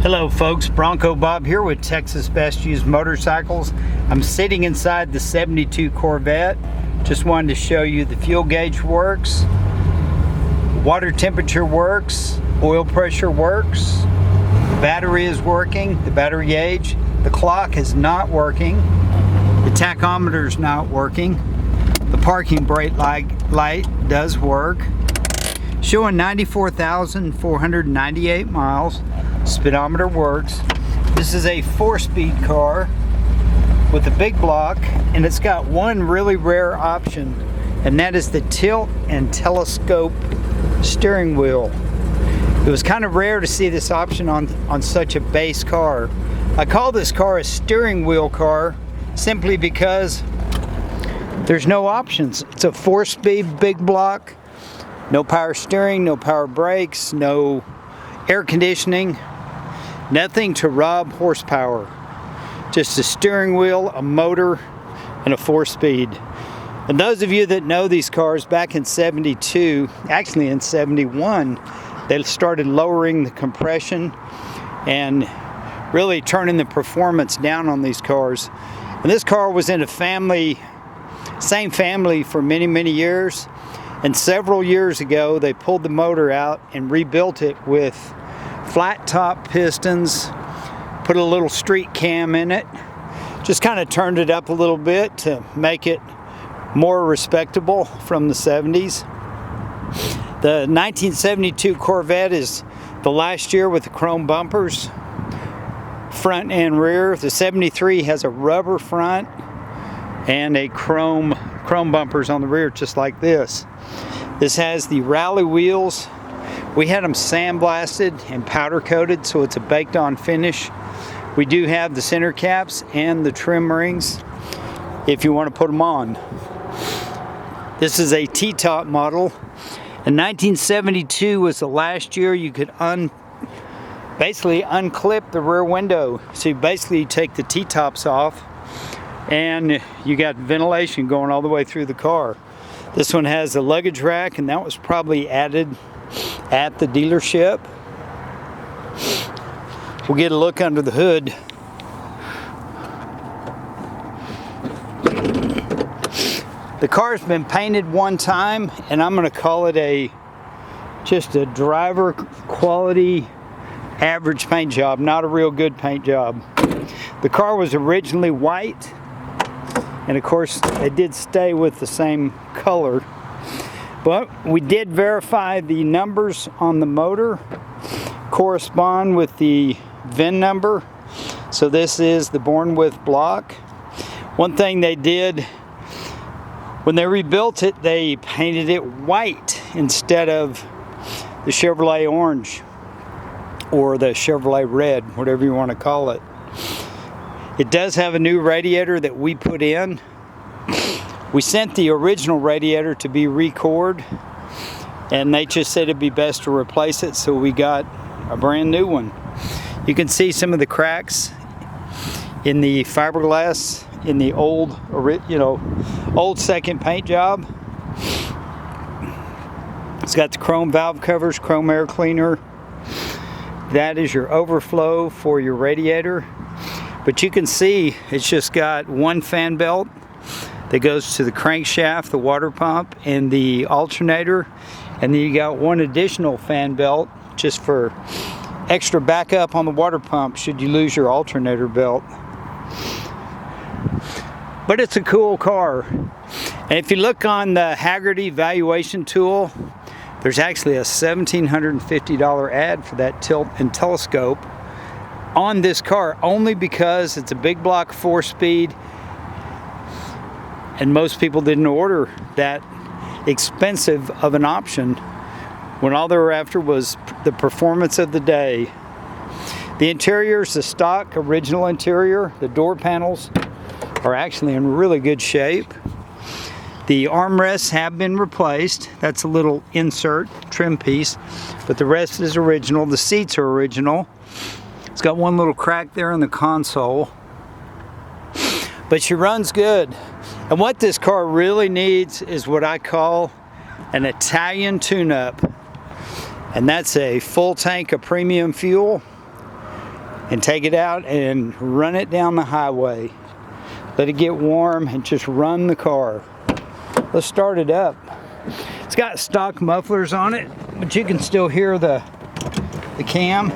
Hello folks, Bronco Bob here with Texas Best Used Motorcycles. I'm sitting inside the 72 Corvette. Just wanted to show you the fuel gauge works, water temperature works, oil pressure works, the battery is working, the battery gauge, the clock is not working, the tachometer is not working, the parking brake light does work, showing 94,498 miles. Speedometer works. This is a 4-speed car with a big block, and it's got one really rare option, and that is the tilt and telescope steering wheel. It was kind of rare to see this option on such a base car. I call this car a steering wheel car simply because there's no options. It's a 4-speed big block, no power steering, no power brakes, no air conditioning, nothing to rob horsepower. Just a steering wheel, a motor, and a 4-speed. And those of you that know these cars, back in 72, actually in 71, they started lowering the compression and really turning the performance down on these cars. And this car was in a same family for many, many years. And several years ago, they pulled the motor out and rebuilt it with flat top pistons, put a little street cam in it, just kind of turned it up a little bit to make it more respectable from the 70s. The 1972 Corvette is the last year with the chrome bumpers, front and rear. The 73 has a rubber front and a chrome bumpers on the rear, just like this. This has the rally wheels. We had them sandblasted and powder coated, so it's a baked on finish. We do have the center caps and the trim rings if you want to put them on. This is a T-top model. In 1972 was the last year you could basically unclip the rear window. So you basically take the T-tops off and you got ventilation going all the way through the car. This one has a luggage rack, and that was probably added at the dealership. We'll get a look under the hood. The car's been painted one time, and I'm going to call it just a driver quality average paint job, not a real good paint job. The car was originally white, and of course it did stay with the same color. But we did verify the numbers on the motor correspond with the VIN number. So this is the Born With block. One thing they did, when they rebuilt it, they painted it white instead of the Chevrolet orange or the Chevrolet red, whatever you want to call it. It does have a new radiator that we put in. We sent the original radiator to be re-cored, and they just said it'd be best to replace it, so we got a brand new one. You can see some of the cracks in the fiberglass in the old second paint job. It's got the chrome valve covers, chrome air cleaner. That is your overflow for your radiator. But you can see it's just got one fan belt that goes to the crankshaft, the water pump, and the alternator. And then you got one additional fan belt just for extra backup on the water pump should you lose your alternator belt. But it's a cool car. And if you look on the Hagerty valuation tool, there's actually a $1,750 ad for that tilt and telescope on this car, only because it's a big block 4-speed, and most people didn't order that expensive of an option when all they were after was the performance of the day. The interior is the stock original interior. The door panels are actually in really good shape. The armrests have been replaced. That's a little insert trim piece, but the rest is original. The seats are original. It's got one little crack there in the console, but she runs good. And what this car really needs is what I call an Italian tune-up. And that's a full tank of premium fuel and take it out and run it down the highway. Let it get warm and just run the car. Let's start it up. It's got stock mufflers on it, but you can still hear the cam.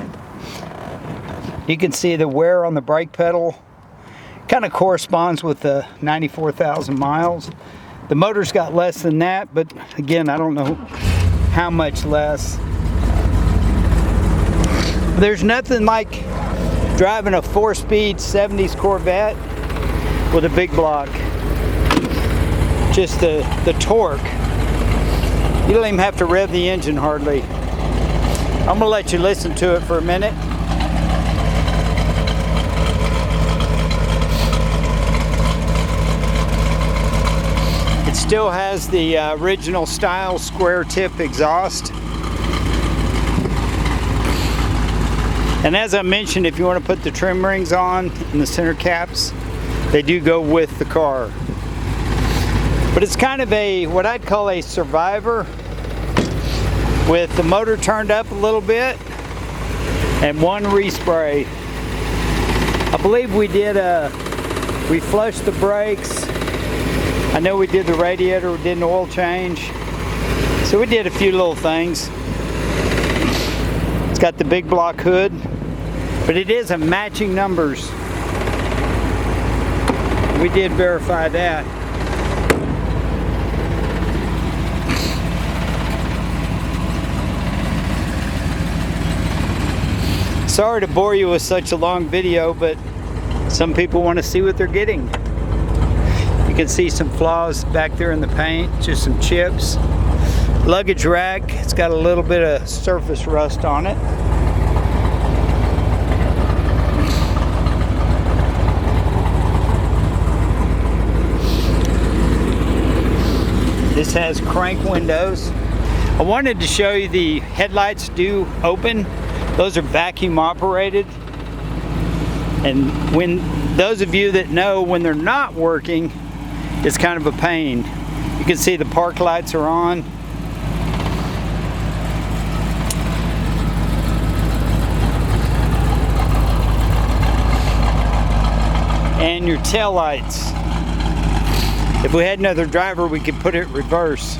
You can see the wear on the brake pedal. Kind of corresponds with the 94,000 miles. The motor's got less than that, but again, I don't know how much less. There's nothing like driving a 4-speed 70s Corvette with a big block. Just the torque. You don't even have to rev the engine hardly. I'm gonna let you listen to it for a minute. It still has the original style square tip exhaust. And as I mentioned, if you want to put the trim rings on and the center caps, they do go with the car. But it's kind of a, what I'd call a survivor, with the motor turned up a little bit and one respray. I believe we flushed the brakes. I know we did the radiator, we did an oil change. So we did a few little things. It's got the big block hood, but it is a matching numbers. We did verify that. Sorry to bore you with such a long video, but some people want to see what they're getting. You can see some flaws back there in the paint, just some chips. Luggage rack, it's got a little bit of surface rust on it. This has crank windows. I wanted to show you the headlights do open. Those are vacuum operated. And when those of you that know when they're not working, it's kind of a pain. You can see the park lights are on. And your tail lights. If we had another driver, we could put it reverse.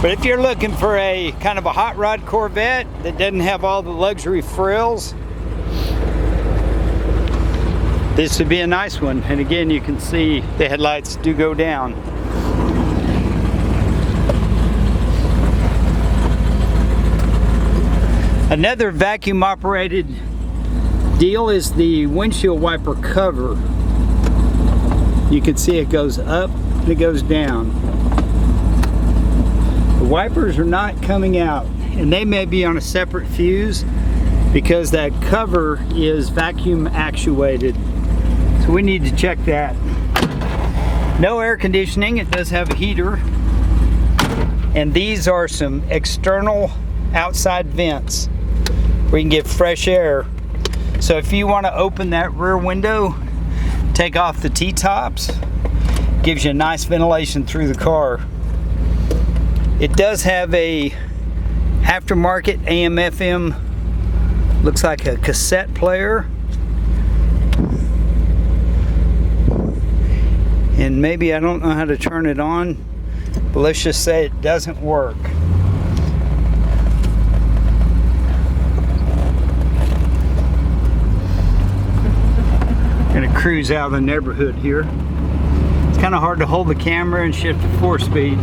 But if you're looking for a kind of a hot rod Corvette that doesn't have all the luxury frills, this would be a nice one. And again, you can see the headlights do go down. Another vacuum operated deal is the windshield wiper cover. You can see it goes up and it goes down. The wipers are not coming out, and they may be on a separate fuse because that cover is vacuum actuated. So we need to check that. No air conditioning, it does have a heater. And these are some external outside vents where you can get fresh air. So if you want to open that rear window, take off the T-tops, gives you a nice ventilation through the car. It does have a aftermarket AM/FM, looks like a cassette player. And maybe, I don't know how to turn it on, but let's just say it doesn't work. Gonna cruise out of the neighborhood here. It's kind of hard to hold the camera and shift to 4-speed.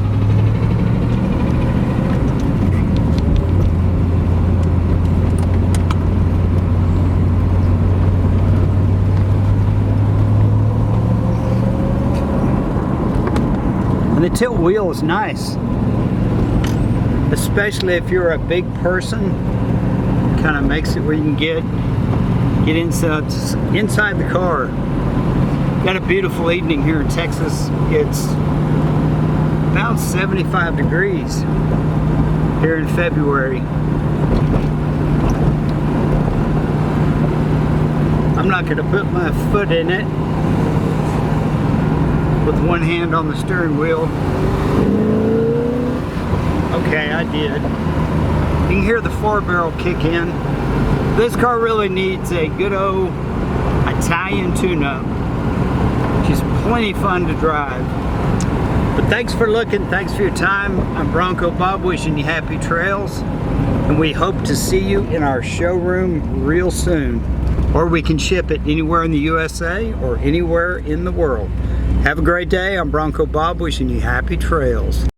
And the tilt wheel is nice, especially if you're a big person. Kind of makes it where you can get inside the car. Got a beautiful evening here in Texas. It's about 75 degrees here in February. I'm not going to put my foot in it with one hand on the steering wheel. Okay, I did. You can hear the 4-barrel kick in. This car really needs a good old Italian tune-up. She's plenty fun to drive. But thanks for looking, thanks for your time. I'm Bronco Bob wishing you happy trails. And we hope to see you in our showroom real soon. Or we can ship it anywhere in the USA or anywhere in the world. Have a great day. I'm Bronco Bob wishing you happy trails.